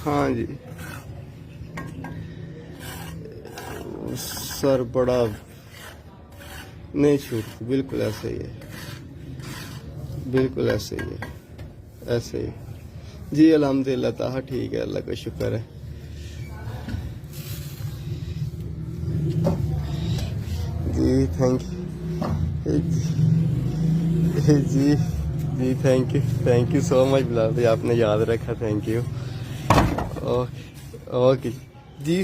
हाँ जी सर, बड़ा नहीं छूट, बिल्कुल ऐसे ही है, बिल्कुल ऐसे ही है, ऐसे ही जी। अल्हम्दुलिल्लाह ताहा ठीक है, अल्लाह का शुक्र है जी। थैंक यू जी जी, thank you so much Bilal भाई, आपने याद रखा, thank you. Okay okay ji.